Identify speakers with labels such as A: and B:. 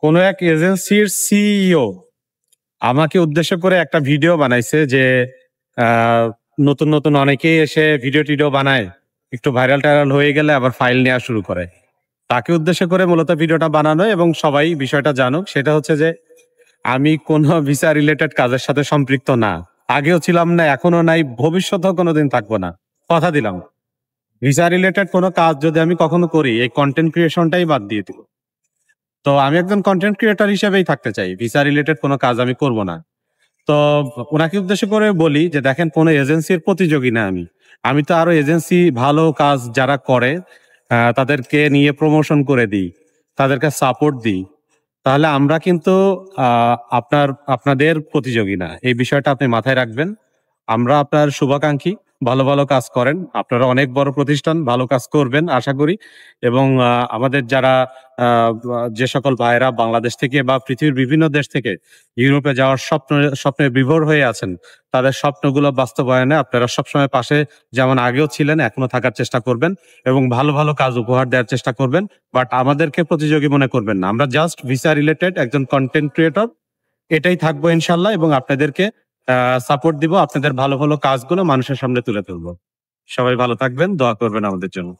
A: কোনো এক এজেন্সির সিইও আমাকে উদ্দেশ্য করে একটা ভিডিও বানাইছে যে আহ, নতুন নতুন অনেকেই এসে ভিডিও টিডিও বানায়, একটু ভাইরাল টাইরাল হয়ে গেলে আবার ফাইল নেওয়া শুরু করে। তাকে উদ্দেশ্য করে মূলত ভিডিওটা বানানো এবং সবাই বিষয়টা জানুক। সেটা হচ্ছে যে আমি কোনো ভিসা রিলেটেড কাজের সাথে সম্পৃক্ত না, আগেও ছিলাম না, এখনো নাই, ভবিষ্যতেও কোনোদিন থাকবো না, কথা দিলাম। ভিসা রিলেটেড কোনো কাজ যদি আমি কখনো করি, এই কন্টেন্ট ক্রিয়েশনটাই বাদ দিয়ে দিব। তো আমি একজন কন্টেন্ট ক্রিয়েটর হিসেবেই থাকতে চাই, ভিসা রিলেটেড কোনো কাজ আমি করব না। তো ওনাকে উদ্দেশ্য করে বলি যে দেখেন, কোনো এজেন্সির প্রতিযোগী না আমি। আমি তো আরো এজেন্সি ভালো কাজ যারা করে তাদেরকে নিয়ে প্রমোশন করে দিই, তাদেরকে সাপোর্ট দিই। তাহলে আমরা কিন্তু আপনাদের প্রতিযোগী না, এই বিষয়টা আপনি মাথায় রাখবেন। আমরা আপনার শুভাকাঙ্ক্ষী, ভালো ভালো কাজ করেন, আপনারা অনেক বড় প্রতিষ্ঠান, ভালো কাজ করবেন আশা করি। এবং আমাদের যারা যে সকল ভাইয়েরা বাংলাদেশ থেকে বা পৃথিবীর বিভিন্ন দেশ থেকে ইউরোপে যাওয়ার স্বপ্নে বিভোর হয়ে আছেন, তাদের স্বপ্নগুলো বাস্তবায়নে আপনারা সবসময় পাশে যেমন আগেও ছিলেন, এখনো থাকার চেষ্টা করবেন এবং ভালো ভালো কাজ উপহার দেওয়ার চেষ্টা করবেন। বাট আমাদেরকে প্রতিযোগী মনে করবেন না, আমরা জাস্ট ভিসা রিলেটেড একজন কন্টেন্ট ক্রিয়েটর, এটাই থাকবো ইনশাল্লাহ। এবং আপনাদেরকে সাপোর্ট দিব, আপনাদের ভালো ভালো কাজগুলো মানুষের সামনে তুলে ধরবো। সবাই ভালো থাকবেন, দোয়া করবেন আমাদের জন্য।